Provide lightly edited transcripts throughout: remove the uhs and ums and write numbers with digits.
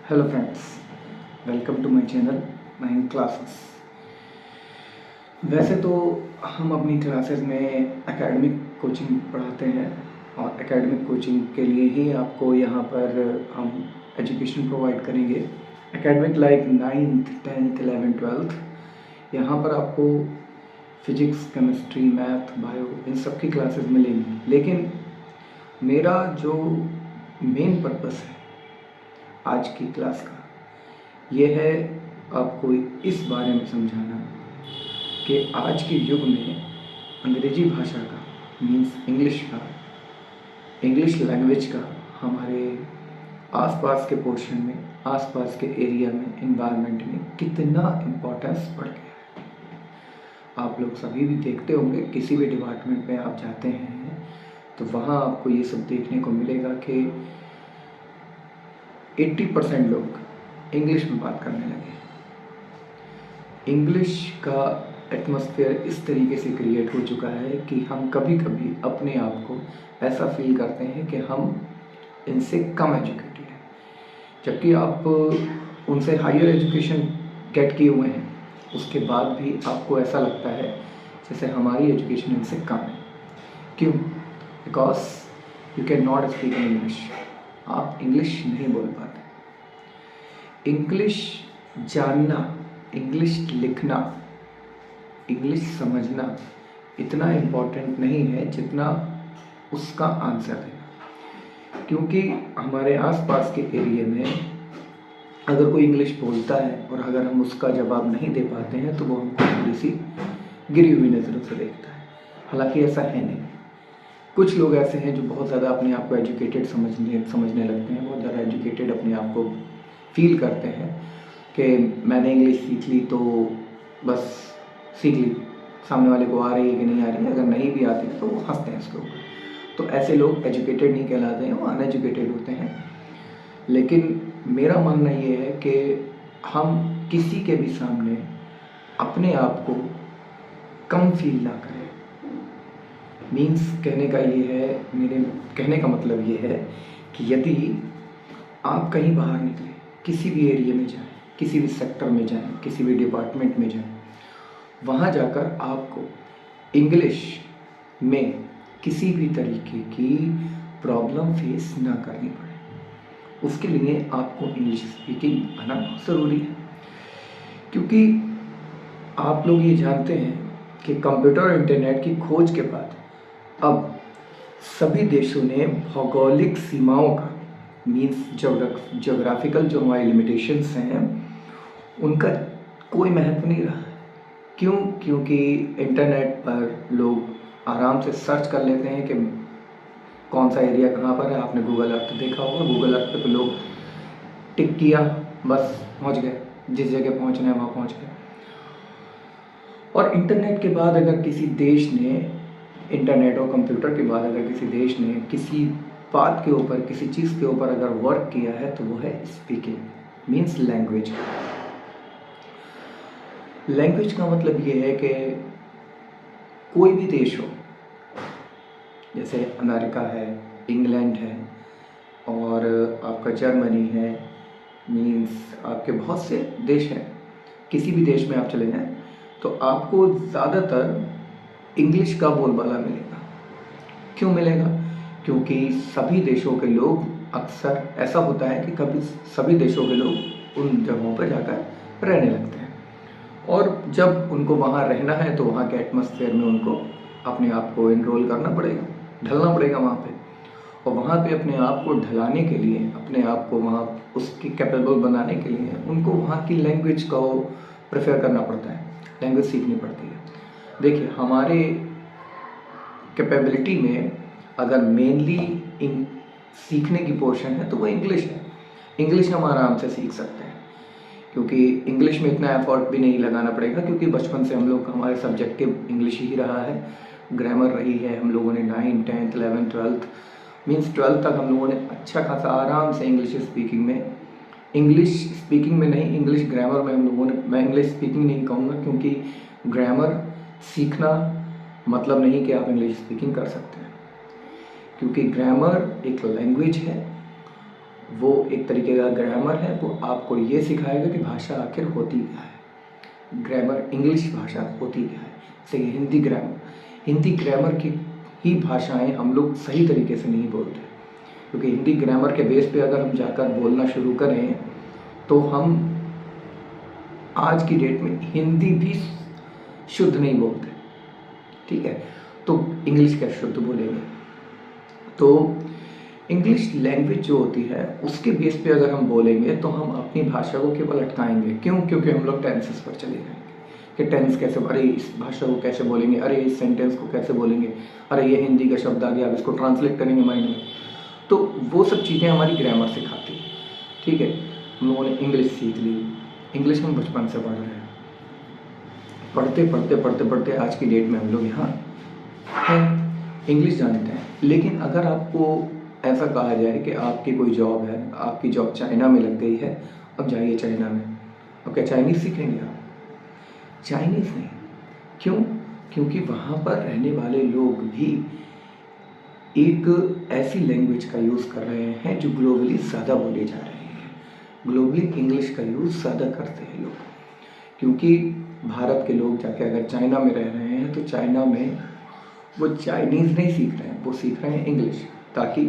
Hello friends, welcome to my channel 9 classes. वैसे तो हम अपनी क्लासेस में एकेडमिक कोचिंग पढ़ाते हैं और एकेडमिक कोचिंग के लिए ही आपको यहाँ पर हम एजुकेशन प्रोवाइड करेंगे। Academic like 9th 10th 11th 12th यहाँ पर आपको फिजिक्स, केमिस्ट्री, मैथ, बायो इन सब की क्लासेस मिलेंगी। लेकिन मेरा जो मेन पर्पस है आज की क्लास का ये है आपको इस बारे में समझाना कि आज के युग में अंग्रेजी भाषा का मीन्स इंग्लिश लैंग्वेज का हमारे आसपास के पोर्शन में, आसपास के एरिया में, एनवायरनमेंट में कितना इम्पोर्टेंस बढ़ गया है। आप लोग सभी भी देखते होंगे, किसी भी डिपार्टमेंट में आप जाते हैं तो वहाँ आपको ये सब देखने को मिलेगा कि 80% लोग इंग्लिश में बात करने लगे। इंग्लिश का एटमॉस्फेयर इस तरीके से क्रिएट हो चुका है कि हम कभी कभी अपने आप को ऐसा फील करते हैं कि हम इनसे कम एजुकेटेड हैं, जबकि आप उनसे हायर एजुकेशन गेट किए हुए हैं, उसके बाद भी आपको ऐसा लगता है जैसे हमारी एजुकेशन इनसे कम है। क्यों? Because you can not speak in English. आप इंग्लिश नहीं बोल पाते। इंग्लिश जानना, इंग्लिश लिखना, इंग्लिश समझना इतना इम्पोर्टेंट नहीं है जितना उसका आंसर देना। क्योंकि हमारे आसपास के एरिया में अगर कोई इंग्लिश बोलता है और अगर हम उसका जवाब नहीं दे पाते हैं तो वो हमको थोड़ी सी गिरी हुई नज़रों से देखता है। हालांकि ऐसा है नहीं। कुछ लोग ऐसे हैं जो बहुत ज़्यादा अपने आप को एजुकेटेड समझने लगते हैं, बहुत ज़्यादा एजुकेटेड अपने आप को फील करते हैं कि मैंने इंग्लिश सीख ली तो बस सीख ली, सामने वाले को आ रही है कि नहीं आ रही है, अगर नहीं भी आती है तो वो हंसते हैं उसके ऊपर। तो ऐसे लोग एजुकेटेड नहीं कहलाते हैं, वो अनएजुकेटेड होते हैं। लेकिन मेरा मानना ये है कि हम किसी के भी सामने अपने आप को कम फील ना करें। मीन्स कहने का ये है, मेरे कहने का मतलब ये है कि यदि आप कहीं बाहर निकले, किसी भी एरिया में जाएं, किसी भी सेक्टर में जाएं, किसी भी डिपार्टमेंट में जाएं, वहाँ जाकर आपको इंग्लिश में किसी भी तरीके की प्रॉब्लम फेस ना करनी पड़े, उसके लिए आपको इंग्लिश स्पीकिंग आना बहुत ज़रूरी है। क्योंकि आप लोग ये जानते हैं कि कंप्यूटर और इंटरनेट की खोज के बाद अब सभी देशों ने भौगोलिक सीमाओं का मीन्स जोग्राफिकल जो हमारी लिमिटेशंस हैं उनका कोई महत्व नहीं रहा है। क्यों? क्योंकि इंटरनेट पर लोग आराम से सर्च कर लेते हैं कि कौन सा एरिया कहाँ पर है। आपने गूगल अर्थ देखा होगा, गूगल अर्थ पे तो लोग टिक किया, बस पहुँच गए, जिस जगह पहुँचना है वहाँ पहुँच गए। और इंटरनेट के बाद अगर किसी देश ने, इंटरनेट और कंप्यूटर के बाद अगर किसी देश ने किसी बात के ऊपर, किसी चीज़ के ऊपर अगर वर्क किया है तो वो है स्पीकिंग, मीन्स लैंग्वेज। लैंग्वेज का मतलब ये है कि कोई भी देश हो, जैसे अमेरिका है, इंग्लैंड है और आपका जर्मनी है, मीन्स आपके बहुत से देश हैं, किसी भी देश में आप चले जाएं तो आपको ज़्यादातर इंग्लिश का बोलबाला मिलेगा। क्यों मिलेगा? क्योंकि सभी देशों के लोग, अक्सर ऐसा होता है कि कभी सभी देशों के लोग उन जगहों पर जाकर रहने लगते हैं और जब उनको वहाँ रहना है तो वहाँ के एटमॉस्फेयर में उनको अपने आप को इनरोल करना पड़ेगा, ढलना पड़ेगा वहाँ पे। और वहाँ पे अपने आप को ढलाने के लिए, अपने आप को वहाँ उसकी कैपेबल बनाने के लिए उनको वहाँ की लैंग्वेज को प्रेफर करना पड़ता है, लैंग्वेज सीखनी पड़ती है। देखिए, हमारे कैपेबिलिटी में अगर मेनली सीखने की पोर्शन है तो वो इंग्लिश है। इंग्लिश हम आराम से सीख सकते हैं क्योंकि इंग्लिश में इतना एफर्ट भी नहीं लगाना पड़ेगा, क्योंकि बचपन से हम लोग, हमारे सब्जेक्टिव इंग्लिश ही रहा है, ग्रामर रही है। हम लोगों ने 9th 10th 11th 12th means 12th तक हम लोगों ने अच्छा खासा आराम से इंग्लिश स्पीकिंग में नहीं, इंग्लिश ग्रामर में हम लोगों ने, मैं इंग्लिश स्पीकिंग नहीं कहूँगा क्योंकि ग्रामर सीखना मतलब नहीं कि आप इंग्लिश स्पीकिंग कर सकते हैं, क्योंकि ग्रामर एक लैंग्वेज है वो एक तरीके का ग्रामर है, वो आपको ये सिखाएगा कि भाषा आखिर होती क्या है। ग्रामर इंग्लिश भाषा होती क्या है। जैसे हिंदी ग्रामर, हिंदी ग्रामर की ही भाषाएं हम लोग सही तरीके से नहीं बोलते, क्योंकि हिंदी ग्रामर के बेस पे अगर हम जाकर बोलना शुरू करें तो हम आज की डेट में हिंदी भी शुद्ध नहीं बोलते, ठीक है, तो इंग्लिश क्या शुद्ध बोलेंगे। तो इंग्लिश लैंग्वेज जो होती है उसके बेस पे अगर हम बोलेंगे तो हम अपनी भाषा को केवल अटकाएंगे। क्यों? क्योंकि हम लोग टेंसेस पर चले जाएंगे कि टेंस कैसे, अरे इस भाषा को कैसे बोलेंगे, अरे इस सेंटेंस को कैसे बोलेंगे, अरे ये हिंदी का शब्द आ गया, अब इसको ट्रांसलेट करेंगे माइंड में। तो वो सब चीज़ें हमारी ग्रामर सिखाती है, ठीक है। हम लोगों ने इंग्लिश सीख ली, इंग्लिश हम बचपन से पढ़ रहे हैं, पढ़ते पढ़ते पढ़ते पढ़ते आज की डेट में हम लोग यहाँ हैं, इंग्लिश जानते हैं। लेकिन अगर आपको ऐसा कहा जाए कि आपकी कोई जॉब है, आपकी जॉब चाइना में लग गई है, अब जाइए चाइना में, अब क्या चाइनीज़ सीखेंगे आप? चाइनीज़ नहीं। क्यों? क्योंकि वहाँ पर रहने वाले लोग भी एक ऐसी लैंग्वेज का यूज़ कर रहे हैं जो ग्लोबली ज़्यादा बोली जा रही है। ग्लोबली इंग्लिश का यूज़ ज़्यादा करते हैं लोग, क्योंकि भारत के लोग जाके अगर चाइना में रह रहे हैं तो चाइना में वो चाइनीज़ नहीं सीख रहे हैं, वो सीख रहे हैं इंग्लिश, ताकि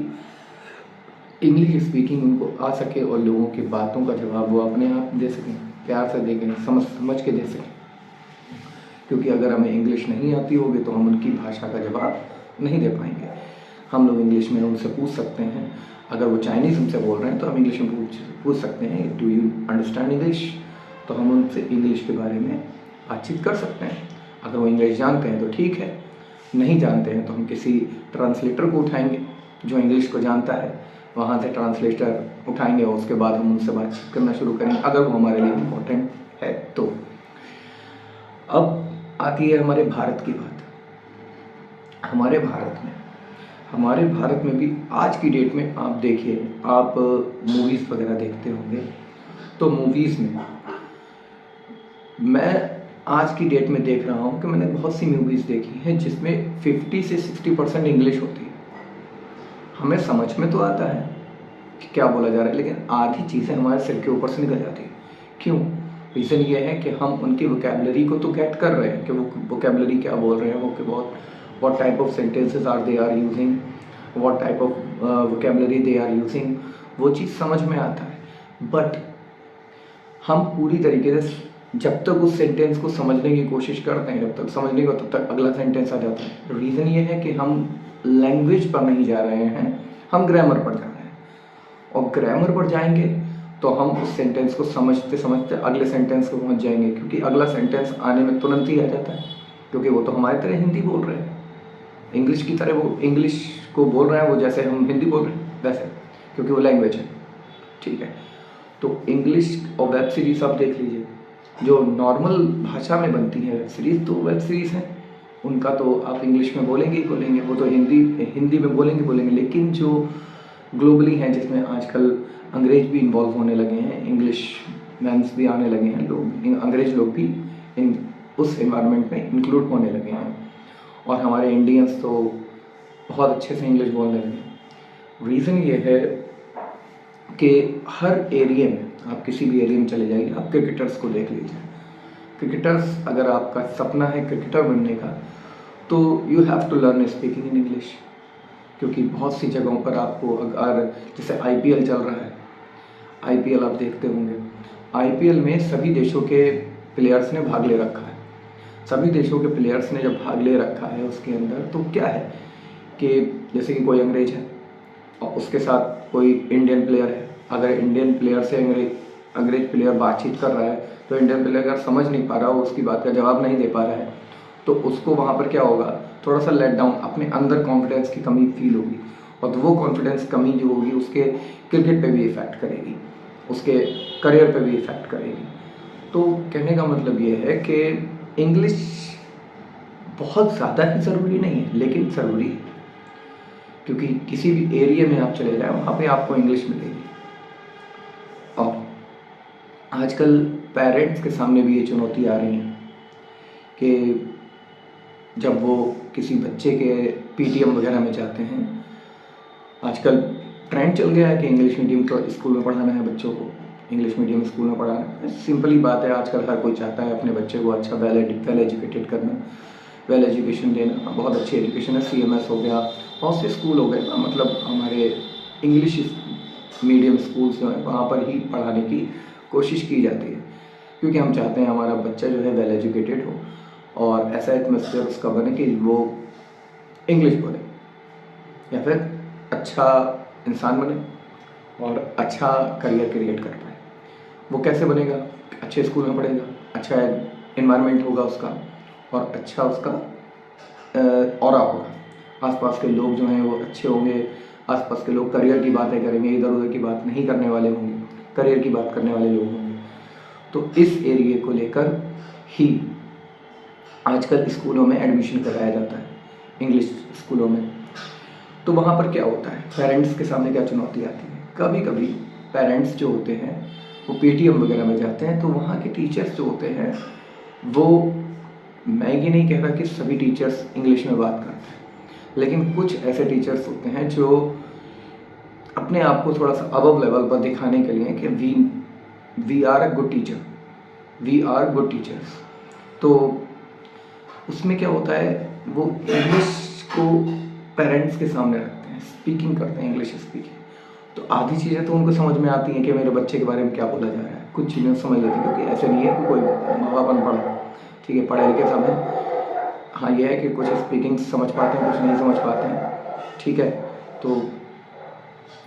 इंग्लिश स्पीकिंग उनको आ सके और लोगों की बातों का जवाब वो अपने आप दे सकें, प्यार से देखें, समझ के दे सकें। क्योंकि अगर हमें इंग्लिश नहीं आती होगी तो हम उनकी भाषा का जवाब नहीं दे पाएंगे। हम लोग इंग्लिश में उनसे पूछ सकते हैं, अगर वो चाइनीज़ हमसे बोल रहे हैं तो हम इंग्लिश में पूछ सकते हैं, डू यू अंडरस्टैंड इंग्लिश, तो हम उनसे इंग्लिश के बारे में बातचीत कर सकते हैं। अगर वो इंग्लिश जानते हैं तो ठीक है, नहीं जानते हैं तो हम किसी ट्रांसलेटर को उठाएंगे जो इंग्लिश को जानता है, वहाँ से ट्रांसलेटर उठाएंगे और उसके बाद हम उनसे बातचीत करना शुरू करेंगे, अगर वो हमारे लिए इम्पोर्टेंट है तो। अब आती है हमारे भारत की बात। हमारे भारत में भी आज की डेट में आप देखिए, आप मूवीज़ वगैरह देखते होंगे, तो मूवीज़ में मैं आज की डेट में देख रहा हूँ कि मैंने बहुत सी मूवीज़ देखी हैं जिसमें 50 से 60% इंग्लिश होती है। हमें समझ में तो आता है कि क्या बोला जा रहा है, लेकिन आधी चीज़ें हमारे सिर के ऊपर से निकल जाती है। क्यों? रीज़न ये है कि हम उनकी वोकैबुलरी को तो गेट कर रहे हैं कि वो वोकैबुलरी क्या बोल रहे हैं, वो कि what type of sentences are they are using, what type of vocabulary they are using, वो चीज़ समझ में आता है। बट हम पूरी तरीके से जब तक उस सेंटेंस को समझने की कोशिश करते हैं, जब तक समझने को तब तक अगला सेंटेंस आ जाता है। रीज़न ये है कि हम लैंग्वेज पर नहीं जा रहे हैं, हम ग्रामर पर जा रहे हैं, और ग्रामर पर जाएंगे तो हम उस सेंटेंस को समझते समझते अगले सेंटेंस को पहुंच जाएंगे, क्योंकि अगला सेंटेंस आने में तुरंत ही आ जाता है, क्योंकि वो तो हमारी तरह हिंदी बोल रहे हैं, इंग्लिश की तरह वो इंग्लिश को बोल रहे हैं, वो जैसे हम हिंदी बोल रहे हैं वैसे, क्योंकि वो लैंग्वेज है, ठीक है। तो इंग्लिश और वेब सीरीज़ आप देख लीजिए, जो नॉर्मल भाषा में बनती है वेब सीरीज़, तो वेब सीरीज़ हैं, उनका तो आप इंग्लिश में बोलेंगे ही बोलेंगे, वो तो हिंदी में बोलेंगे। लेकिन जो ग्लोबली हैं, जिसमें आजकल अंग्रेज भी इन्वॉल्व होने लगे हैं, इंग्लिश मैन्स भी आने लगे हैं, लोग अंग्रेज लोग भी उस एनवायरनमेंट में इंक्लूड होने लगे हैं, और हमारे इंडियंस तो बहुत अच्छे से इंग्लिश बोलने लगे। रीज़न ये है कि हर एरिया में, आप किसी भी एरिया में चले जाइए, आप क्रिकेटर्स को देख लीजिए। क्रिकेटर्स, अगर आपका सपना है क्रिकेटर बनने का, तो you have to learn speaking in English, क्योंकि बहुत सी जगहों पर आपको, अगर जैसे IPL चल रहा है, IPL आप देखते होंगे, IPL में सभी देशों के प्लेयर्स ने भाग ले रखा है। सभी देशों के प्लेयर्स ने जब भाग ले रखा है उसके अंदर, तो क्या है कि जैसे कि कोई अंग्रेज है और उसके साथ कोई इंडियन प्लेयर है, अगर इंडियन प्लेयर से अंग्रेज प्लेयर बातचीत कर रहा है, तो इंडियन प्लेयर अगर समझ नहीं पा रहा हो, उसकी बात का जवाब नहीं दे पा रहा है, तो उसको वहाँ पर क्या होगा, थोड़ा सा लेट डाउन, अपने अंदर कॉन्फिडेंस की कमी फील होगी, और वो कॉन्फिडेंस कमी जो होगी उसके क्रिकेट पे भी इफ़ेक्ट करेगी, उसके करियर पे भी इफ़ेक्ट करेगी। तो कहने का मतलब ये है कि इंग्लिश बहुत ज़्यादा ही ज़रूरी नहीं है, लेकिन ज़रूरी है, क्योंकि किसी भी एरिया में आप चले जाएं, वहाँ पे आपको इंग्लिश मिलेगी। और आजकल पेरेंट्स के सामने भी ये चुनौती आ रही है कि जब वो किसी बच्चे के PTM वगैरह में जाते हैं, आजकल ट्रेंड चल गया है कि इंग्लिश मीडियम तो स्कूल में पढ़ाना है बच्चों को, इंग्लिश मीडियम स्कूल में पढ़ाना है। सिंपली बात है, आजकल हर कोई चाहता है अपने बच्चे को अच्छा वेल एजुकेटेड करना, वेल एजुकेशन देना। बहुत अच्छी एजुकेशन है, CMS हो गया, बहुत से स्कूल हो गए, मतलब हमारे इंग्लिश मीडियम स्कूल्स जो हैं वहाँ पर ही पढ़ाने की कोशिश की जाती है, क्योंकि हम चाहते हैं हमारा बच्चा जो है वेल एजुकेटेड हो और ऐसा एटमॉस्फेयर उसका बने कि वो इंग्लिश बोले या फिर अच्छा इंसान बने और अच्छा करियर क्रिएट कर पाए। वो कैसे बनेगा? अच्छे स्कूल में पढ़ेगा, अच्छा एनवायरनमेंट होगा उसका और अच्छा उसका ऑरा होगा, आसपास के लोग जो हैं वो अच्छे होंगे, आसपास के लोग करियर की बातें करेंगे, इधर उधर की बात नहीं करने वाले होंगे, करियर की बात करने वाले लोग होंगे। तो इस एरिए को लेकर ही आजकल स्कूलों में एडमिशन कराया जाता है, इंग्लिश स्कूलों में। तो वहाँ पर क्या होता है, पेरेंट्स के सामने क्या चुनौती आती है? कभी कभी पेरेंट्स जो होते हैं वो PTM वगैरह में जाते हैं, तो वहाँ के टीचर्स जो होते हैं वो, मैं ये नहीं कह रहा कि सभी टीचर्स इंग्लिश में बात करते हैं, लेकिन कुछ ऐसे टीचर्स होते हैं जो अपने आप को थोड़ा सा अबव लेवल पर दिखाने के लिए कि we are a good teacher, we are good teachers. तो उसमें क्या होता है, वो इंग्लिश को पेरेंट्स के सामने रखते हैं, स्पीकिंग करते हैं, इंग्लिश स्पीकिंग। तो आधी चीज़ें तो उनको समझ में आती हैं कि मेरे बच्चे के बारे में क्या बोला जा रहा है, कुछ चीज़ें समझ लेते हैं, क्योंकि ऐसे नहीं है कि कोई माँ बाप अनपढ़, ठीक है, पढ़े लिखे सब है। हाँ, ये है कि कुछ स्पीकिंग समझ पाते हैं, कुछ नहीं समझ पाते हैं, ठीक है। तो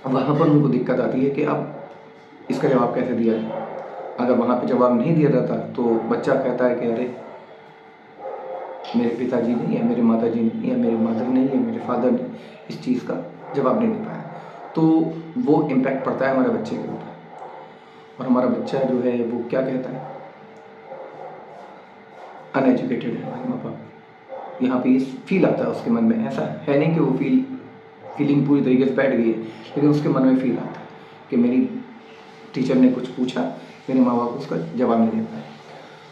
वहाँ पर उनको दिक्कत आती है कि अब इसका जवाब कैसे दिया जाए। अगर वहाँ पे जवाब नहीं दिया जाता तो बच्चा कहता है कि अरे मेरे पिताजी नहीं है, मेरे माताजी नहीं है, मेरे मदर नहीं है, मेरे फादर ने इस चीज़ का जवाब नहीं दे पाया। तो वो इम्पैक्ट पड़ता है हमारे बच्चे के ऊपर, और हमारा बच्चा जो है वो क्या कहता है, अनएजुकेटेड है हमारे माँ बाप। यहाँ पे फील आता है उसके मन में, ऐसा है नहीं कि वो फीलिंग पूरी तरीके से बैठ गई है, लेकिन उसके मन में फील आता है कि मेरी टीचर ने कुछ पूछा, मेरे माँ बाप उसका जवाब नहीं दे पाए।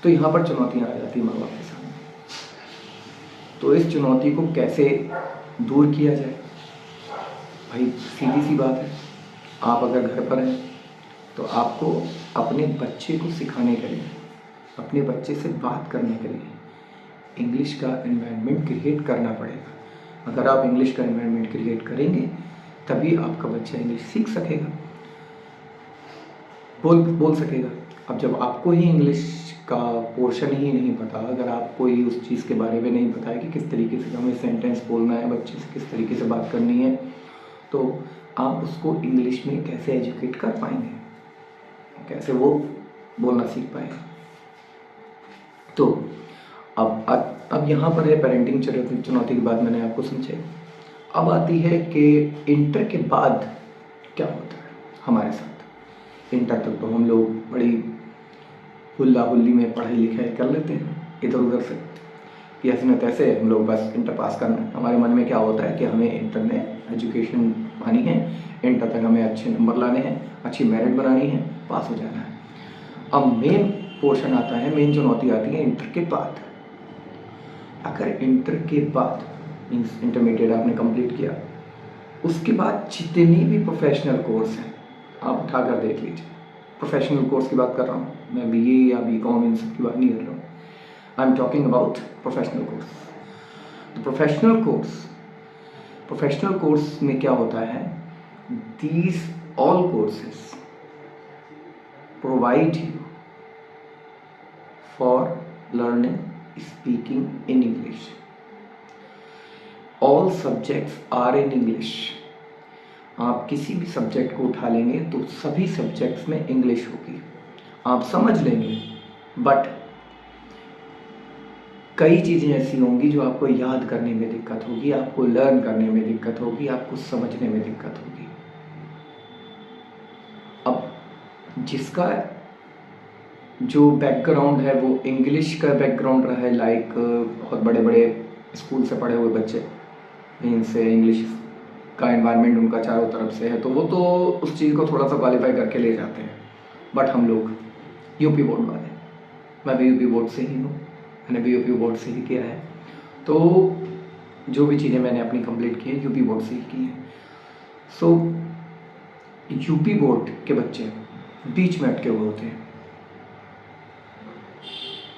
तो यहाँ पर चुनौतियाँ आ जाती हैं माँ बाप के सामने। तो इस चुनौती को कैसे दूर किया जाए? भाई सीधी सी बात है, आप अगर घर पर हैं तो आपको अपने बच्चे को सिखाने के लिए, अपने बच्चे से बात करने के लिए इंग्लिश का एनवायरनमेंट क्रिएट करना पड़ेगा। अगर आप इंग्लिश का एनवायरनमेंट क्रिएट करेंगे तभी आपका बच्चा इंग्लिश सीख सकेगा, बोल सकेगा। अब जब आपको ही इंग्लिश का पोर्शन ही नहीं पता, अगर आपको ही उस चीज़ के बारे में नहीं पता है कि किस तरीके से हमें सेंटेंस बोलना है, बच्चे से किस तरीके से बात करनी है, तो आप उसको इंग्लिश में कैसे एजुकेट कर पाएंगे, कैसे वो बोलना सीख पाएगा। तो अब यहाँ पर है पेरेंटिंग चुनौती की बात मैंने आपको समझाई। अब आती है कि इंटर के बाद क्या होता है हमारे साथ। इंटर तक तो हम लोग बड़ी हुल्ला हुल्ली में पढ़ाई लिखाई कर लेते हैं, इधर उधर से ऐसे न तैसे हम लोग बस इंटर पास करना है। हमारे मन में क्या होता है कि हमें इंटर में एजुकेशन पानी है, इंटर तक हमें अच्छे नंबर लाने हैं, अच्छी मेरिट बनानी है, पास हो जाना है। अब मेन पोर्शन आता है, मेन चुनौती आती है इंटर के बाद। अगर इंटर के बाद मीन्स इंटरमीडिएट आपने कंप्लीट किया, उसके बाद जितनी भी प्रोफेशनल कोर्स हैं आप उठाकर देख लीजिए। प्रोफेशनल कोर्स की बात कर रहा हूँ मैं, BA या BCom इन सब की बात नहीं कर रहा हूँ। I am talking about professional course. तो प्रोफेशनल कोर्स में क्या होता है, these all courses provide you for learning speaking in English. All subjects are in English. आप किसी भी सब्जेक्ट को उठा लेंगे तो सभी सब्जेक्ट्स में इंग्लिश होगी, आप समझ लेंगे, बट कई चीज़ें ऐसी होंगी जो आपको याद करने में दिक्कत होगी, आपको लर्न करने में दिक्कत होगी, आपको समझने में दिक्कत होगी। अब जिसका जो बैकग्राउंड है वो इंग्लिश का बैकग्राउंड रहा है, लाइक बहुत बड़े बड़े स्कूल से पढ़े हुए बच्चे, इनसे इंग्लिश का एनवायरनमेंट उनका चारों तरफ से है, तो वो तो उस चीज़ को थोड़ा सा क्वालिफाई करके ले जाते हैं। बट हम लोग यूपी बोर्ड वाले, मैं भी यूपी बोर्ड से ही हूँ, मैंने भी यूपी बोर्ड से ही किया है, तो जो भी चीज़ें मैंने अपनी कंप्लीट की है यूपी बोर्ड से ही की है। सो यूपी बोर्ड के बच्चे बीच में अटके हुए होते हैं।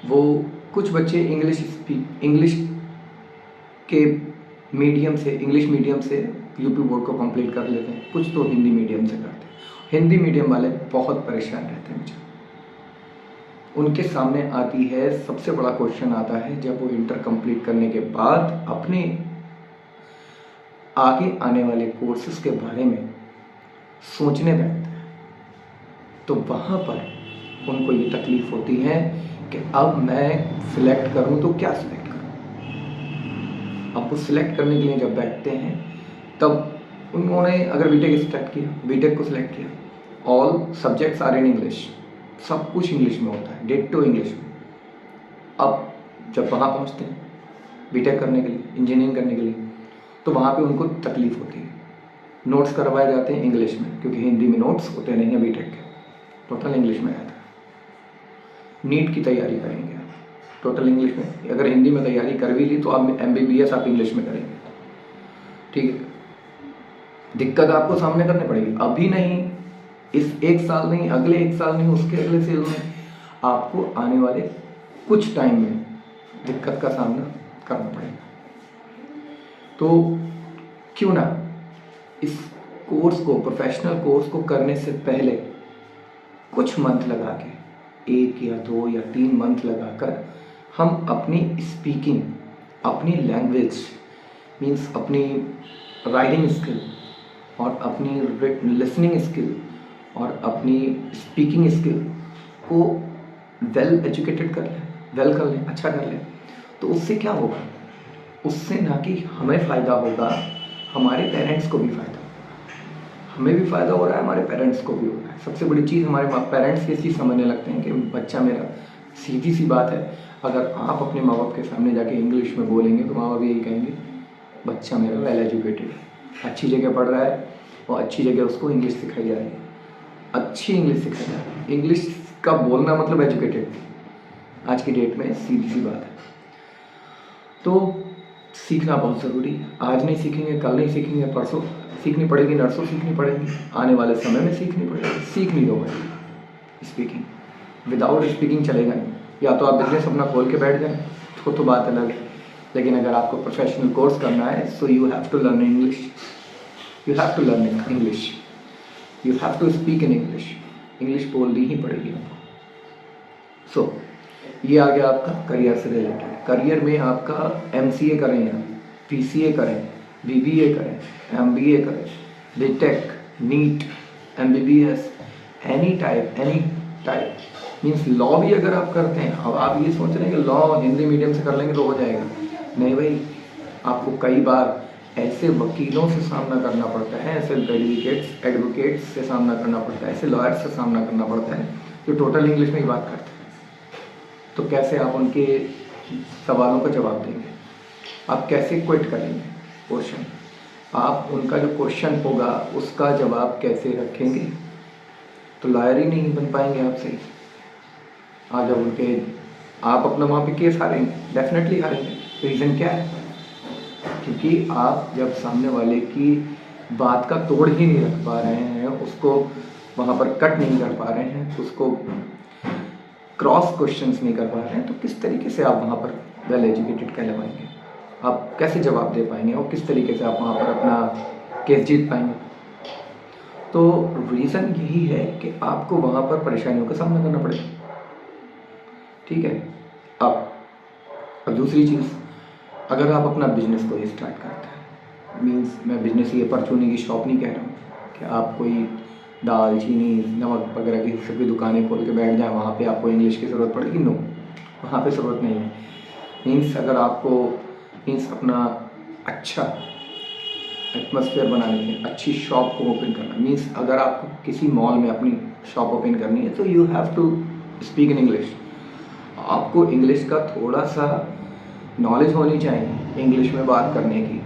वो कुछ बच्चे इंग्लिश के मीडियम से, इंग्लिश मीडियम से यूपी बोर्ड को कंप्लीट कर लेते हैं, कुछ तो हिंदी मीडियम से करते हैं। हिंदी मीडियम वाले बहुत परेशान रहते हैं बेचारे। उनके सामने आती है, सबसे बड़ा क्वेश्चन आता है जब वो इंटर कंप्लीट करने के बाद अपने आगे आने वाले कोर्सेज के बारे में सोचने बैठते हैं, तो वहाँ पर उनको ये तकलीफ होती है कि अब मैं सिलेक्ट करूँ तो क्या सिलेक्ट करूँ। अब वो सिलेक्ट करने के लिए जब बैठते हैं, तब उन्होंने अगर बीटेक स्टार्ट किया, बीटेक को सिलेक्ट किया, all subjects are in English, सब कुछ इंग्लिश में होता है, डिट्टो इंग्लिश में। अब जब वहाँ पहुँचते हैं बीटेक करने के लिए, इंजीनियरिंग करने के लिए, तो वहाँ पे उनको तकलीफ होती है। नोट्स करवाए जाते हैं इंग्लिश में, क्योंकि हिंदी में नोट्स होते नहीं हैं बीटेक के, टोटल इंग्लिश में रहता है। नीट की तैयारी करेंगे टोटल इंग्लिश में, अगर हिंदी में तैयारी कर भी ली तो आप MBBS आप इंग्लिश में करेंगे, ठीक है। दिक्कत आपको सामने करनी पड़ेगी, अभी नहीं, इस एक साल नहीं, अगले एक साल नहीं, उसके अगले साल नहीं, आपको आने वाले कुछ टाइम में दिक्कत का सामना करना पड़ेगा। तो क्यों ना इस कोर्स को, प्रोफेशनल कोर्स को करने से पहले कुछ मंथ लगा के, 1 या 2 या 3 मंथ लगाकर हम अपनी स्पीकिंग, अपनी लैंग्वेज मीन्स अपनी राइटिंग स्किल और अपनी लिसनिंग स्किल और अपनी स्पीकिंग स्किल को वेल एजुकेटेड कर लें, वेल कर लें, अच्छा कर लें। तो उससे क्या होगा, उससे ना कि हमें फ़ायदा होगा, हमारे पेरेंट्स को भी फ़ायदा होगा। हमें भी फ़ायदा हो रहा है, हमारे पेरेंट्स को भी हो रहा है। सबसे बड़ी चीज़, हमारे पेरेंट्स ये चीज़ समझने लगते हैं कि बच्चा मेरा, सीधी सी बात है, अगर आप अपने माँ बाप के सामने जाके इंग्लिश में बोलेंगे तो माँ बाप यही कहेंगे, बच्चा मेरा वेल एजुकेटेड है, अच्छी जगह पढ़ रहा है और अच्छी जगह उसको इंग्लिश सिखाई जा रही है, अच्छी इंग्लिश सिखाई जा रही है। इंग्लिश का बोलना मतलब एजुकेटेड, आज की डेट में सीधी सी बात है। तो सीखना बहुत ज़रूरी है। आज नहीं सीखेंगे, कल नहीं सीखेंगे, परसों सीखनी पड़ेगी, नरसों सीखनी पड़ेगी, आने वाले समय में सीखनी पड़ेगी, सीखनी दो भाई। स्पीकिंग, विदाउट स्पीकिंग चलेगा नहीं। या तो आप बिजनेस अपना खोल के बैठ जाएं तो बात अलग है, लेकिन अगर आपको प्रोफेशनल कोर्स करना है, so you have to learn English, you have to learn English, you have to speak in English. English बोलनी ही पड़ेगी आपको। सो ये आ गया आपका करियर से रिलेटेड। करियर में आपका MCA करें या PCA करें, BBA करें, MBA करें, BTech, NEET, MBBS, any type means law भी अगर आप करते हैं। अब आप ये सोच रहे हैं कि लॉ हिंदी मीडियम से कर लेंगे तो हो जाएगा, नहीं भाई, आपको कई बार ऐसे वकीलों से सामना करना पड़ता है, ऐसे एडवोकेट्स से सामना करना पड़ता है, ऐसे लॉयर्स से सामना करना पड़ता है जो टोटल इंग्लिश में ही बात करते हैं। तो कैसे आप उनके सवालों का जवाब देंगे, आप कैसे क्विट करेंगे क्वेश्चन, आप उनका जो क्वेश्चन होगा उसका जवाब कैसे रखेंगे। तो लॉयर ही नहीं बन पाएंगे आप सही। आज जब उनके आप अपना वहाँ पे केस हारेंगे, डेफिनेटली हारेंगे। रीज़न क्या है, क्योंकि आप जब सामने वाले की बात का तोड़ ही नहीं रख पा रहे हैं, उसको वहाँ पर कट नहीं कर पा रहे हैं, उसको क्रॉस क्वेश्चंस नहीं कर पा रहे हैं, तो किस तरीके से आप वहाँ पर वेल एजुकेटेड कहलवाएंगे, आप कैसे जवाब दे पाएंगे और किस तरीके से आप वहाँ पर अपना केस जीत पाएंगे। तो रीज़न यही है कि आपको वहाँ पर परेशानियों का सामना करना पड़ेगा, ठीक है। अब दूसरी चीज़, अगर आप अपना बिजनेस को ही स्टार्ट करते हैं, मीन्स मैं बिजनेस ये परचूनी की शॉप नहीं कह रहा हूँ कि आप कोई दाल, चीनी, नमक वगैरह की सभी दुकानें खोल के बैठ जाएं, वहाँ पे आपको इंग्लिश की ज़रूरत पड़ेगी, नो, वहाँ पे ज़रूरत नहीं है। मीन्स अगर आपको अपना अच्छा एटमॉस्फेयर बनानी है, अच्छी शॉप को ओपन करना, मीन्स अगर आपको किसी मॉल में अपनी शॉप ओपन करनी है तो you have to speak in English. आपको इंग्लिश का थोड़ा सा नॉलेज होनी चाहिए इंग्लिश में बात करने की।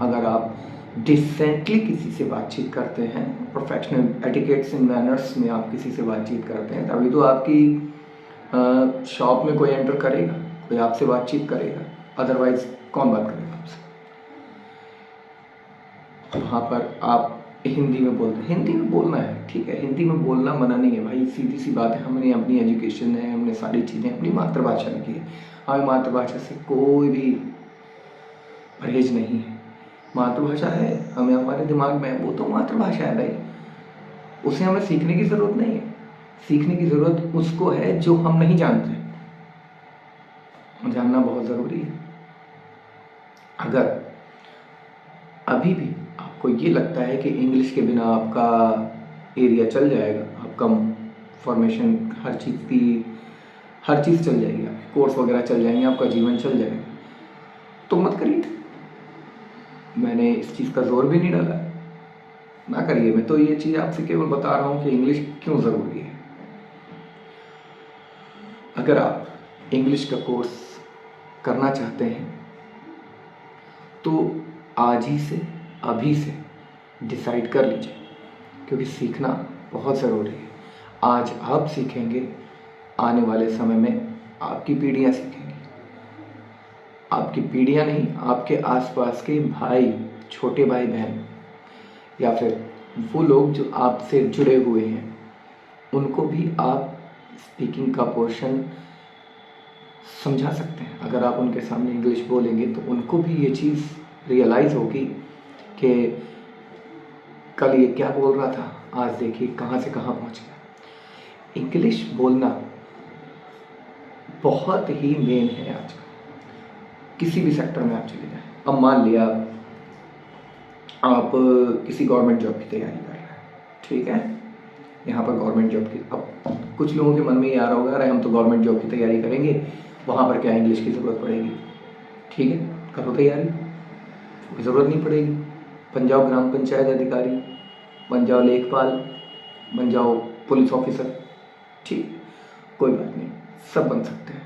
अगर आप डिसेंटली किसी से बातचीत करते हैं, प्रोफेशनल एटिकेट्स एंड मैनर्स में आप किसी से बातचीत करते हैं, तभी तो आपकी शॉप में कोई एंटर करेगा, कोई आपसे बातचीत करेगा, अदरवाइज कौन बात करेगा आपसे। वहाँ पर आप हिंदी में बोलते हैं, हिंदी में बोलना है, ठीक है, हिंदी में बोलना मना नहीं है भाई, सीधी सी बात है। हमने अपनी एजुकेशन है, हमने सारी चीज़ें अपनी मातृभाषा में की है। हमें मातृभाषा से कोई भी परहेज नहीं है। मातृभाषा है, हमें हमारे दिमाग में है, वो तो मातृभाषा है भाई, उसे हमें सीखने की ज़रूरत नहीं है। सीखने की ज़रूरत उसको है जो हम नहीं जानते, जानना बहुत ज़रूरी है। अगर अभी भी आपको ये लगता है कि इंग्लिश के बिना आपका एरिया चल जाएगा, आपका फॉर्मेशन हर चीज़ चल जाएगी, आपके कोर्स वगैरह चल जाएंगे, आपका जीवन चल जाएगा, तो मत करिए। मैंने इस चीज़ का जोर भी नहीं डाला, ना करिए। मैं तो ये चीज़ आपसे केवल बता रहा हूँ कि इंग्लिश क्यों ज़रूरी है। अगर आप इंग्लिश का कोर्स करना चाहते हैं तो आज ही से, अभी से डिसाइड कर लीजिए, क्योंकि सीखना बहुत ज़रूरी है। आज आप सीखेंगे, आने वाले समय में आपकी पीढ़ियाँ सीखेंगी। आपकी पीढ़ियाँ नहीं, आपके आसपास के भाई, छोटे भाई बहन, या फिर वो लोग जो आपसे जुड़े हुए हैं, उनको भी आप स्पीकिंग का पोर्शन समझा सकते हैं। अगर आप उनके सामने इंग्लिश बोलेंगे तो उनको भी ये चीज़ रियलाइज़ होगी कि कल ये क्या बोल रहा था, आज देखिए कहाँ से कहाँ पहुँच गया। इंग्लिश बोलना बहुत ही मेन है आज का, किसी भी सेक्टर में आप चले जाएं। अब मान लिया आप किसी गवर्नमेंट जॉब की तैयारी कर रहे हैं, ठीक है, यहाँ पर गवर्नमेंट जॉब की, अब कुछ लोगों के मन में ये आ रहा होगा, अरे हम तो गवर्नमेंट जॉब की तैयारी करेंगे, वहाँ पर क्या इंग्लिश की ज़रूरत पड़ेगी। ठीक है, करो तैयारी, कोई ज़रूरत नहीं पड़ेगी। बन जाओ ग्राम पंचायत अधिकारी, बन जाओ लेखपाल, बन जाओ पुलिस ऑफिसर, ठीक, कोई बात नहीं, सब बन सकते हैं।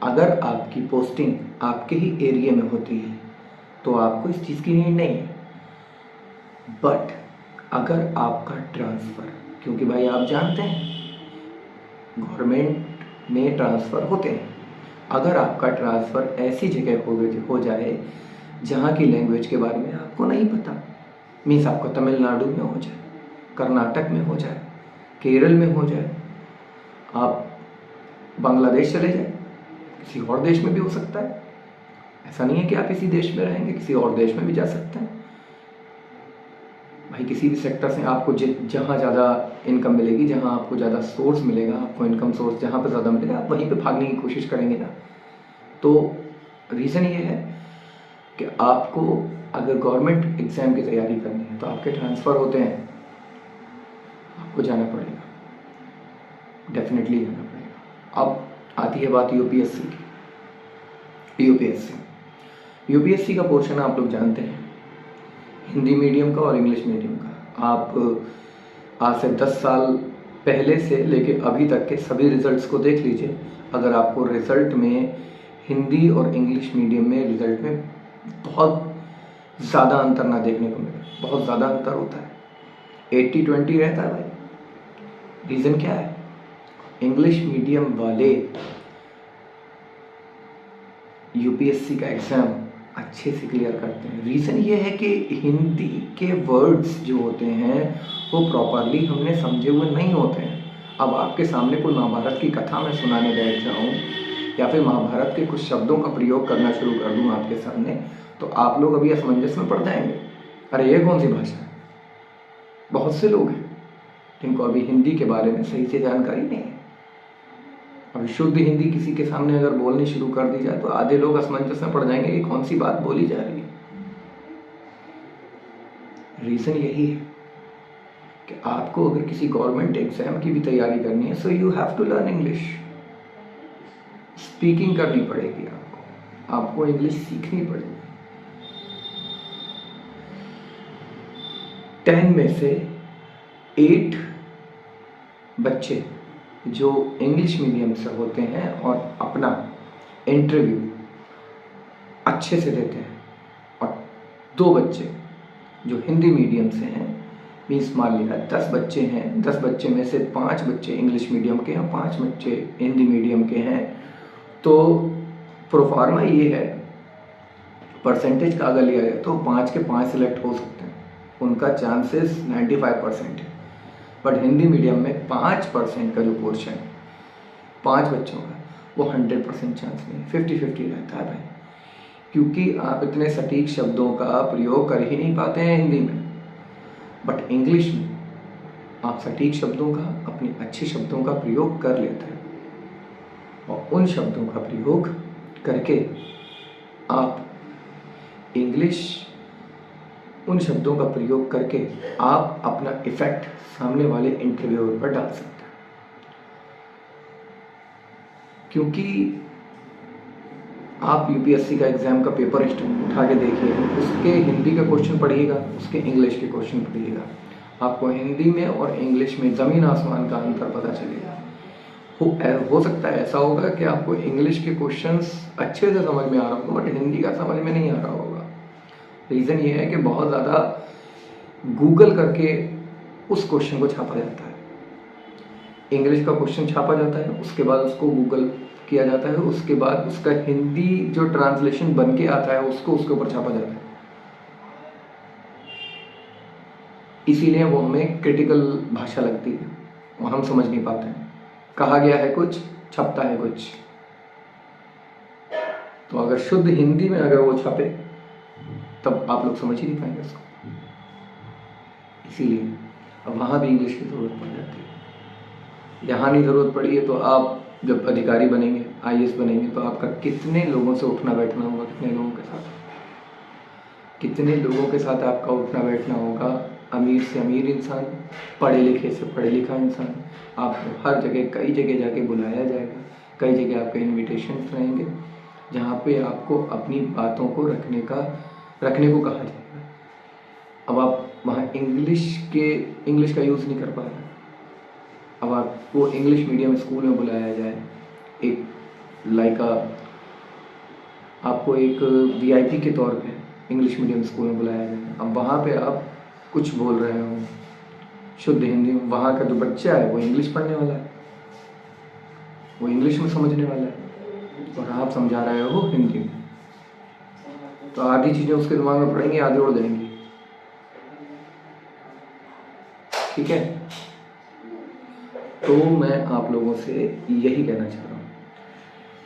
अगर आपकी पोस्टिंग आपके ही एरिया में होती है तो आपको इस चीज़ की नीड नहीं है। बट अगर आपका ट्रांसफ़र, क्योंकि भाई आप जानते हैं गवर्नमेंट में ट्रांसफ़र होते हैं, अगर आपका ट्रांसफ़र ऐसी जगह हो जाए जहाँ की लैंग्वेज के बारे में आपको नहीं पता, मीन्स आपका तमिलनाडु में हो जाए, कर्नाटक में हो जाए, केरल में हो जाए, आप बांग्लादेश चले जाए, किसी और देश में भी हो सकता है। ऐसा नहीं है कि आप इसी देश में रहेंगे, किसी और देश में भी जा सकते हैं। भाई किसी भी सेक्टर से आपको जहाँ ज़्यादा इनकम मिलेगी, जहाँ आपको ज़्यादा सोर्स मिलेगा, आपको इनकम सोर्स जहाँ पर ज़्यादा मिलेगा, आप वहीं पे भागने की कोशिश करेंगे ना। तो रीज़न ये है कि आपको अगर गवर्नमेंट एग्ज़ाम की तैयारी करनी है तो आपके ट्रांसफ़र होते हैं, आपको जाना पड़ेगा, डेफिनेटली जाना पड़ेगा। अब आती है बात यूपीएससी की। यूपीएससी का पोर्शन आप लोग जानते हैं, हिंदी मीडियम का और इंग्लिश मीडियम का। आप आज से 10 साल पहले से लेके अभी तक के सभी रिज़ल्ट्स को देख लीजिए। अगर आपको रिज़ल्ट में हिंदी और इंग्लिश मीडियम में रिज़ल्ट में बहुत ज़्यादा अंतर ना देखने को मिले, बहुत ज़्यादा अंतर होता है, 80-20 रहता है भाई। रीज़न क्या है? इंग्लिश मीडियम वाले यूपीएससी का एग्ज़ाम अच्छे से क्लियर करते हैं। रीज़न ये है कि हिंदी के वर्ड्स जो होते हैं वो प्रॉपरली हमने समझे हुए नहीं होते हैं। अब आपके सामने कोई महाभारत की कथा में सुनाने बैठ जाऊँ या फिर महाभारत के कुछ शब्दों का प्रयोग करना शुरू कर दूँ आपके सामने, तो आप लोग अभी असमंजस में पड़ जाएंगे, अरे ये कौन सी भाषा है। बहुत से लोग हैं जिनको अभी हिंदी के बारे में सही से जानकारी नहीं है। अभी शुद्ध हिंदी किसी के सामने अगर बोलनी शुरू कर दी जाए तो आधे लोग असमंजस में पड़ जाएंगे कि कौन सी बात बोली जा रही है। रीज़न यही है कि आपको अगर किसी गवर्नमेंट एग्जाम की भी तैयारी करनी है, so you have to learn English. Speaking करनी पड़ेगी, आपको इंग्लिश सीखनी पड़ेगी। 10 में से 8 बच्चे जो इंग्लिश मीडियम से होते हैं और अपना इंटरव्यू अच्छे से देते हैं, और 2 बच्चे जो हिंदी मीडियम से हैं, मीन्स मान लिया 10 बच्चे हैं, 10 बच्चे में से 5 बच्चे इंग्लिश मीडियम के हैं, 5 बच्चे हिंदी मीडियम के हैं, तो प्रोफार्मा ये है, परसेंटेज का अगर लिया जाए तो 5 के 5 सिलेक्ट हो सकते हैं उनका चांसेस 95% है। बट हिंदी मीडियम में 5% का जो पोर्शन है, 5 बच्चों का, वो 100% चांस नहीं, 50-50 रहता है भाई। क्योंकि आप इतने सटीक शब्दों का प्रयोग कर ही नहीं पाते हैं हिंदी में। बट इंग्लिश में आप सटीक शब्दों का, अपने अच्छे शब्दों का प्रयोग कर लेते हैं, और उन शब्दों का प्रयोग करके आप उन शब्दों का प्रयोग करके आप अपना इफेक्ट सामने वाले इंटरव्यूअर पर डाल सकते हैं। क्योंकि आप यूपीएससी का एग्ज़ाम का पेपर उठा के देखिए, उसके हिंदी का क्वेश्चन पढ़िएगा, उसके इंग्लिश के क्वेश्चन पढ़िएगा, आपको हिंदी में और इंग्लिश में ज़मीन आसमान का अंतर पता चलेगा। हो सकता है ऐसा होगा कि आपको इंग्लिश के क्वेश्चंस अच्छे से समझ में आ रहा होगा, बट हिंदी का समझ में नहीं आ रहा होगा। रीज़न ये है कि बहुत ज़्यादा गूगल करके उस क्वेश्चन को छापा जाता है। इंग्लिश का क्वेश्चन छापा जाता है, उसके बाद उसको गूगल किया जाता है, उसके बाद उसका हिंदी जो ट्रांसलेशन बन के आता है उसको उसके ऊपर छापा जाता है। इसीलिए वो हमें क्रिटिकल भाषा लगती है और हम समझ नहीं पाते हैं। कहा गया है कुछ, छपता है कुछ। तो अगर शुद्ध हिंदी में अगर वो छापे तब आप लोग समझ ही नहीं पाएंगे उसको। इसीलिए अब वहाँ भी इंग्लिश की ज़रूरत पड़ जाती है। यहाँ नहीं ज़रूरत पड़ी है तो आप जब अधिकारी बनेंगे, आईएएस बनेंगे, तो आपका कितने लोगों से उठना बैठना होगा, कितने लोगों के साथ आपका उठना बैठना होगा। अमीर से अमीर इंसान, पढ़े लिखे से पढ़े लिखा इंसान, आपको हर जगह कई जगह जाके बुलाया जाएगा, कई जगह आपके इन्विटेशन रहेंगे जहाँ पे आपको अपनी बातों को रखने को कहा जाएगा। अब आप वहाँ इंग्लिश का यूज़ नहीं कर पा रहे, अब आपको इंग्लिश मीडियम स्कूल में बुलाया जाए, आपको एक वीआईपी के तौर पे इंग्लिश मीडियम स्कूल में बुलाया जाए। अब वहाँ पे आप कुछ बोल रहे हो शुद्ध हिंदी में, वहाँ का जो बच्चा है वो इंग्लिश पढ़ने वाला है, वो इंग्लिश में समझने वाला है, और आप समझा रहे हो हिंदी में, तो आधी चीज़ें उसके दिमाग में पड़ेंगी, आधी उड़ जाएंगी। ठीक है, तो मैं आप लोगों से यही कहना चाह रहा हूँ।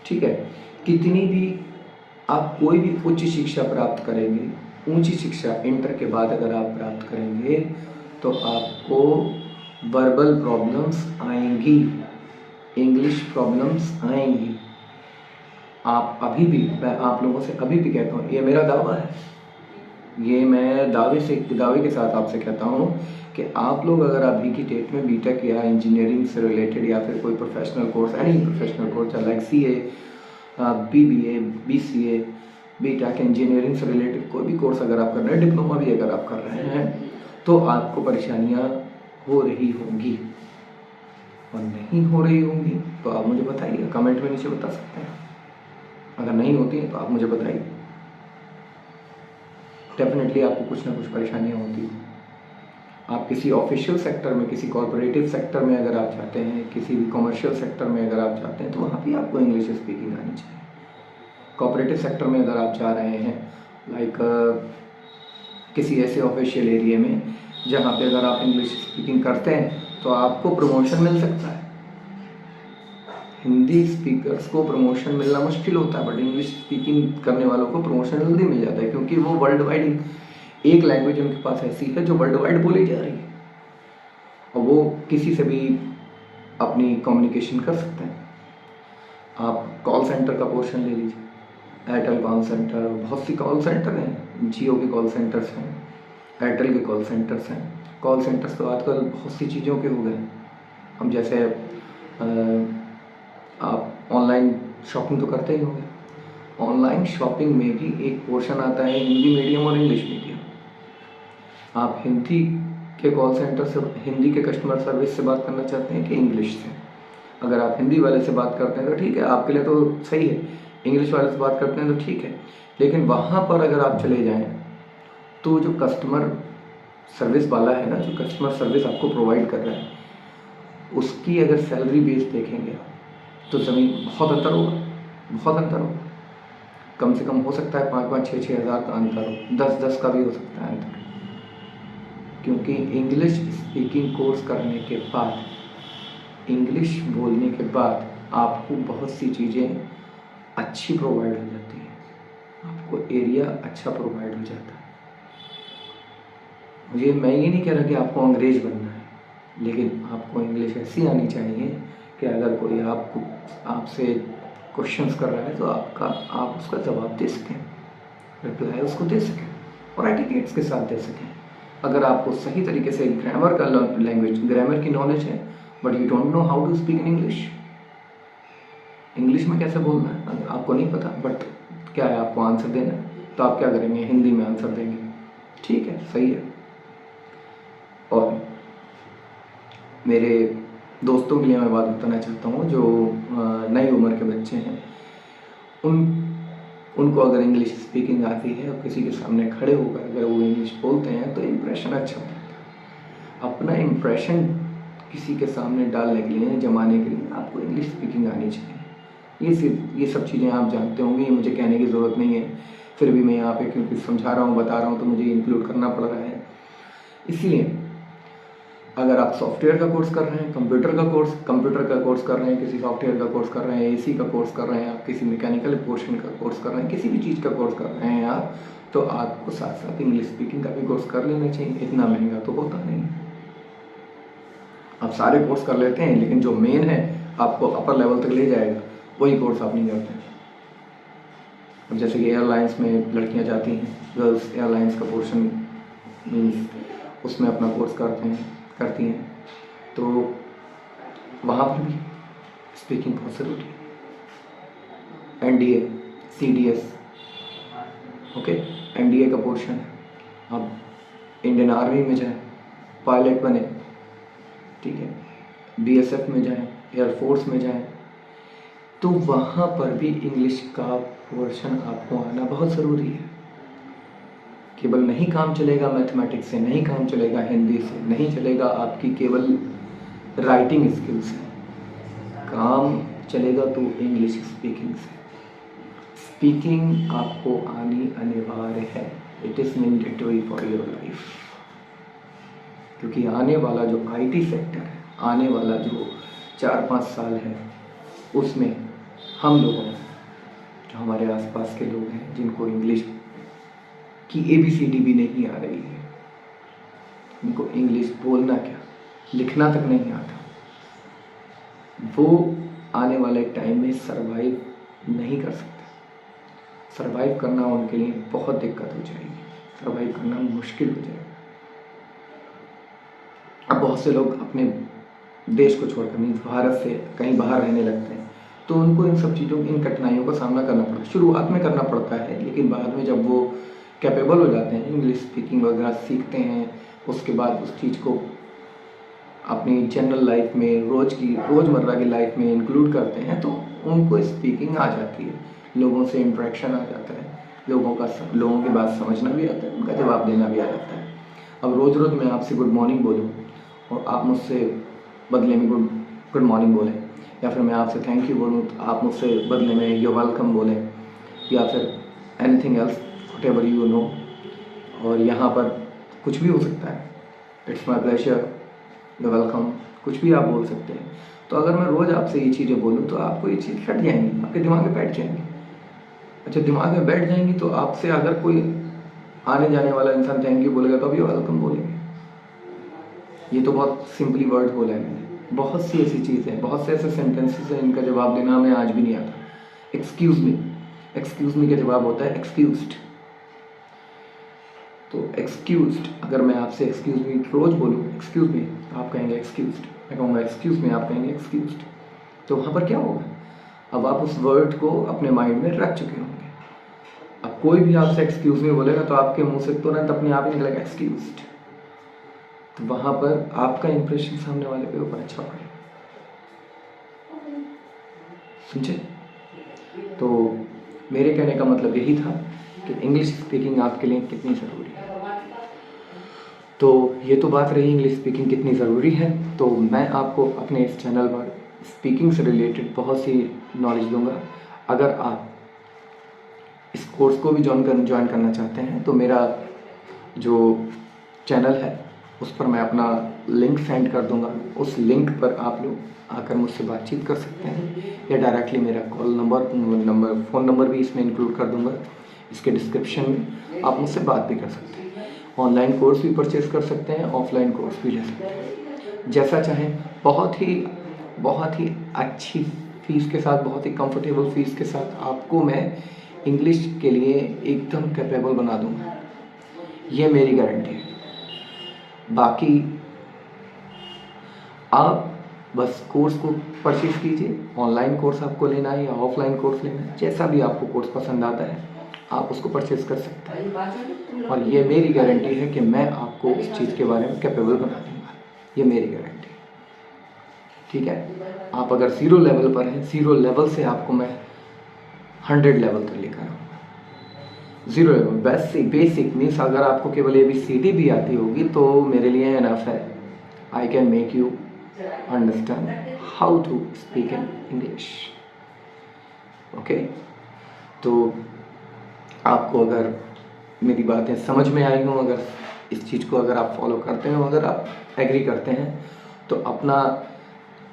ठीक है, कितनी भी आप कोई भी उच्च शिक्षा प्राप्त करेंगे, ऊंची शिक्षा इंटर के बाद अगर आप प्राप्त करेंगे तो आपको वर्बल प्रॉब्लम्स आएंगी, इंग्लिश प्रॉब्लम्स आएंगी। मैं आप लोगों से अभी भी कहता हूँ, ये मेरा दावा है, ये मैं दावे के साथ आपसे कहता हूँ कि आप लोग अगर अभी की डेट में बीटेक या इंजीनियरिंग से रिलेटेड या फिर कोई professional course, any professional course like CA, BBA, BCA, BTech, engineering से रिलेटेड कोई भी कोर्स अगर आप कर रहे हैं, डिप्लोमा भी अगर आप कर रहे हैं, तो आपको परेशानियाँ हो रही होंगी, और नहीं हो रही होंगी तो आप मुझे बताइए, कमेंट में नीचे बता सकते हैं। अगर नहीं होती हैं तो आप मुझे बताइए। डेफिनेटली आपको कुछ ना कुछ परेशानियाँ होती हैं। आप किसी ऑफिशियल सेक्टर में, किसी कॉर्पोरेटिव सेक्टर में अगर आप जाते हैं, किसी भी कमर्शियल सेक्टर में अगर आप जाते हैं, तो वहाँ भी आपको इंग्लिश स्पीकिंग आनी चाहिए। कॉर्पोरेटिव सेक्टर में अगर आप जा रहे हैं, किसी ऐसे ऑफिशियल एरिया में जहाँ पे अगर आप इंग्लिश स्पीकिंग करते हैं तो आपको प्रमोशन मिल सकता है। हिंदी स्पीकर्स को प्रमोशन मिलना मुश्किल होता है, बट इंग्लिश स्पीकिंग करने वालों को प्रमोशन जल्दी मिल जाता है, क्योंकि वो वर्ल्ड वाइड एक लैंग्वेज उनके पास ऐसी है जो वर्ल्ड वाइड बोली जा रही है, और वो किसी से भी अपनी कम्युनिकेशन कर सकते हैं। आप कॉल सेंटर का पोर्शन ले लीजिए, एयरटेल कॉल सेंटर, बहुत सी कॉल सेंटर हैं, जियो के कॉल सेंटर्स हैं, एयरटेल के कॉल सेंटर्स हैं। कॉल सेंटर्स तो आजकल बहुत सी चीज़ों के हो गए। हम जैसे आप ऑनलाइन शॉपिंग तो करते ही होंगे, ऑनलाइन शॉपिंग में भी एक पोर्शन आता है हिंदी मीडियम और इंग्लिश मीडियम। आप हिंदी के कॉल सेंटर से, हिंदी के कस्टमर सर्विस से बात करना चाहते हैं कि इंग्लिश से? अगर आप हिंदी वाले से बात करते हैं तो ठीक है, आपके लिए तो सही है। इंग्लिश वाले से बात करते हैं तो ठीक है, लेकिन वहाँ पर अगर आप चले जाएं तो जो कस्टमर सर्विस वाला है ना, जो कस्टमर सर्विस आपको प्रोवाइड कर रहा है, उसकी अगर सैलरी बेस देखेंगे तो ज़मीन बहुत अंतर होगा, बहुत अंतर होगा। कम से कम हो सकता है 5-5, 6-6 हज़ार का अंतर हो, 10-10 का भी हो सकता है अंतर। क्योंकि इंग्लिश स्पीकिंग कोर्स करने के बाद, इंग्लिश बोलने के बाद आपको बहुत सी चीज़ें अच्छी प्रोवाइड हो जाती हैं, आपको एरिया अच्छा प्रोवाइड हो जाता है। मैं ये नहीं कह रहा कि आपको अंग्रेज बनना है, लेकिन आपको इंग्लिश ऐसी आनी चाहिए कि अगर कोई आपसे क्वेश्चंस कर रहा है तो आप उसका जवाब दे सकें, रिप्लाई उसको दे सकें और एटिकेट्स के साथ दे सकें। अगर आपको सही तरीके से ग्रामर की नॉलेज है, but you don't know how to speak in English में कैसे बोलना है आपको नहीं पता, बट क्या है, आपको आंसर देना है, तो आप क्या करेंगे, हिंदी में आंसर देंगे। ठीक है, सही है। और मेरे दोस्तों के लिए मैं बात बताना चाहता हूँ जो नई उम्र के बच्चे हैं, उनको अगर इंग्लिश स्पीकिंग आती है और किसी के सामने खड़े होकर अगर वो इंग्लिश बोलते हैं तो इम्प्रेशन अच्छा होता है। अपना इम्प्रेशन किसी के सामने डालने के लिए, जमाने के लिए आपको इंग्लिश स्पीकिंग आनी चाहिए। ये सब चीज़ें आप जानते होंगे, ये मुझे कहने की ज़रूरत नहीं है, फिर भी मैं यहाँ पे क्योंकि समझा रहा हूँ, बता रहा हूँ, तो मुझे इंक्लूड करना पड़ रहा है। इसलिए अगर आप सॉफ्टवेयर का कोर्स कर रहे हैं, कंप्यूटर का कोर्स कर रहे हैं, किसी सॉफ्टवेयर का कोर्स कर रहे हैं, एसी का कोर्स कर रहे हैं, आप किसी मैकेनिकल पोर्शन का कोर्स कर रहे हैं, किसी भी चीज़ का कोर्स कर रहे हैं आप, तो आपको साथ साथ इंग्लिश स्पीकिंग का भी कोर्स कर लेना चाहिए। इतना महंगा तो होता नहीं। आप सारे कोर्स कर लेते हैं, लेकिन जो मेन है आपको अपर लेवल तक ले जाएगा, वही कोर्स आप नहीं करते हैं। अब जैसे कि एयरलाइंस में लड़कियां जाती हैं, गर्ल्स एयरलाइंस का पोर्शन मीन्स उसमें अपना कोर्स करती हैं, तो वहाँ पर भी स्पीकिंग बहुत ज़रूरी है। NDA, CDS, ओके, NDA का पोर्शन है। अब इंडियन आर्मी में जाएं, पायलट बने, ठीक है, BSF में जाएं, एयरफोर्स में जाएं, तो वहाँ पर भी इंग्लिश का पोर्शन आपको आना बहुत ज़रूरी है। केवल नहीं काम चलेगा मैथमेटिक्स से, नहीं काम चलेगा हिंदी से, नहीं चलेगा आपकी केवल राइटिंग स्किल से, काम चलेगा तो इंग्लिश स्पीकिंग से। स्पीकिंग आपको आनी अनिवार्य है, it is mandatory for your life. क्योंकि आने वाला जो IT सेक्टर है, आने वाला जो 4-5 साल है, उसमें हम लोगों ने, जो हमारे आसपास के लोग हैं जिनको इंग्लिश की ABCD भी नहीं आ रही है, उनको इंग्लिश बोलना क्या, लिखना तक नहीं आता, वो आने वाले टाइम में सरवाइव नहीं कर सकते। सरवाइव करना उनके लिए बहुत दिक्कत हो जाएगी, सरवाइव करना मुश्किल हो जाएगा। अब बहुत से लोग अपने देश को छोड़कर मीन्स भारत से कहीं बाहर रहने लगते हैं, तो उनको इन सब चीज़ों इन कठिनाइयों का सामना करना पड़ता है। शुरुआत में करना पड़ता है, लेकिन बाद में जब वो कैपेबल हो जाते हैं, इंग्लिश स्पीकिंग वगैरह सीखते हैं, उसके बाद उस चीज़ को अपनी जनरल लाइफ में, रोज़मर्रा की लाइफ में इंक्लूड करते हैं, तो उनको स्पीकिंग आ जाती है, लोगों से इंटरेक्शन आ जाता है, लोगों की बात समझना भी आता है, उनका जवाब देना भी आ जाता है। अब रोज़ रोज़ मैं आपसे गुड मॉर्निंग बोलूँ और आप मुझसे बदले में गुड मॉर्निंग बोलें, या फिर मैं आपसे थैंक यू बोलूँ तो आप मुझसे बदले में यू वेलकम बोलें, या फिर anything else whatever you know, और यहाँ पर कुछ भी हो सकता है, it's my pleasure, you welcome, कुछ भी आप बोल सकते हैं। तो अगर मैं रोज़ आपसे ये चीज़ें बोलूँ तो आपको ये चीज़ हट जाएंगी, आपके दिमाग में बैठ जाएंगी। अच्छा, दिमाग में बैठ जाएंगी तो आपसे अगर कोई आने जाने वाला इंसान थैंक यू बोलेगा तो आप यू वेलकम बोलेंगे। ये तो बहुत सिंपली वर्ड बोला है मैंने। बहुत सी ऐसी चीज़ें हैं, बहुत से ऐसे सेंटेंसेस हैं, इनका जवाब देना हमें आज भी नहीं आता। एक्सक्यूज़ मी का जवाब होता है एक्सक्यूज्ड। तो एक्सक्यूज्ड, अगर मैं आपसे एक्सक्यूज़ मी रोज़ बोलूँ एक्सक्यूज़ मी, आप कहेंगे एक्सक्यूज्ड, मैं कहूँगा एक्सक्यूज़ मी, आप कहेंगे एक्सक्यूज्ड, तो वहाँ पर क्या होगा, अब आप उस वर्ड को अपने माइंड में रख चुके होंगे। अब कोई भी आपसे एक्सक्यूज़ मी बोलेगा तो आपके मुंह से तुरंत अपने आप ही निकलेगा एक्सक्यूज्ड, तो वहाँ पर आपका इंप्रेशन सामने वाले के ऊपर अच्छा पड़ेगा। समझे? तो मेरे कहने का मतलब यही था कि इंग्लिश स्पीकिंग आपके लिए कितनी ज़रूरी है। तो ये तो बात रही इंग्लिश स्पीकिंग कितनी ज़रूरी है। तो मैं आपको अपने इस चैनल पर स्पीकिंग से रिलेटेड बहुत सी नॉलेज दूंगा। अगर आप इस कोर्स को भी ज्वाइन करना चाहते हैं तो मेरा जो चैनल है उस पर मैं अपना लिंक सेंड कर दूंगा। उस लिंक पर आप लोग आकर मुझसे बातचीत कर सकते हैं, या डायरेक्टली मेरा कॉल नंबर फ़ोन नंबर भी इसमें इंक्लूड कर दूंगा इसके डिस्क्रिप्शन में। आप मुझसे बात भी कर सकते हैं। ऑनलाइन कोर्स भी परचेज़ कर सकते हैं, ऑफलाइन कोर्स भी ले सकते हैं, जैसा चाहें। बहुत ही अच्छी फ़ीस के साथ, बहुत ही कंफर्टेबल फ़ीस के साथ आपको मैं इंग्लिश के लिए एकदम कैपेबल बना दूंगा, ये मेरी गारंटी है। बाकी आप बस कोर्स को परचेज कीजिए। ऑनलाइन कोर्स आपको लेना है या ऑफलाइन कोर्स लेना है, जैसा भी आपको कोर्स पसंद आता है आप उसको परचेज कर सकते हैं। और ये मेरी गारंटी है कि मैं आपको उस चीज़ के बारे में कैपेबल बना दूंगा, ये मेरी गारंटी है। ठीक है, आप अगर 0 लेवल पर हैं, 0 लेवल से आपको मैं 100 लेवल तक लेकर आऊँगा। 0 लेवल बेसिक मीन्स अगर आपको केवल ABCD भी आती होगी तो मेरे लिए इनफ है। I can make you understand how to speak in English. Okay, तो आपको अगर मेरी बातें समझ में आई हों, अगर इस चीज़ को अगर आप फॉलो करते हो, अगर आप एग्री करते हैं, तो अपना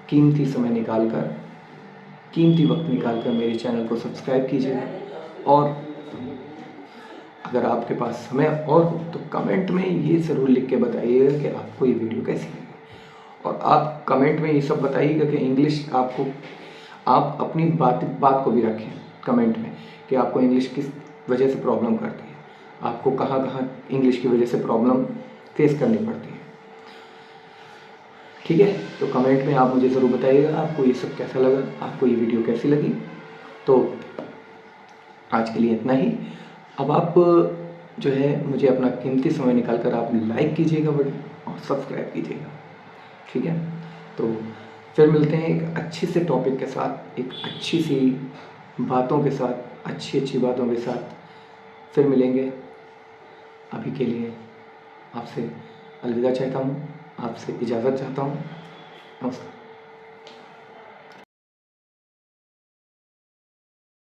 कीमती समय निकालकर, कीमती वक्त निकालकर मेरे चैनल को सब्सक्राइब कीजिएगा। और अगर आपके पास समय और हो तो कमेंट में ये ज़रूर लिख के बताइएगा कि आपको ये वीडियो कैसी लगी। और आप कमेंट में ये सब बताइएगा कि इंग्लिश आपको, आप अपनी बात को भी रखें कमेंट में कि आपको इंग्लिश किस वजह से प्रॉब्लम करती है, आपको कहाँ कहाँ इंग्लिश की वजह से प्रॉब्लम फेस करनी पड़ती है। ठीक है, तो कमेंट में आप मुझे ज़रूर बताइएगा आपको ये सब कैसा लगा, आपको ये वीडियो कैसी लगी। तो आज के लिए इतना ही। अब आप जो है मुझे अपना कीमती समय निकाल कर आप लाइक कीजिएगा वीडियो और सब्सक्राइब कीजिएगा। ठीक है, तो फिर मिलते हैं एक अच्छे से टॉपिक के साथ, एक अच्छी सी बातों के साथ, अच्छी बातों के साथ फिर मिलेंगे। अभी के लिए आपसे अलविदा चाहता हूँ, आपसे इजाज़त चाहता हूँ। नमस्कार।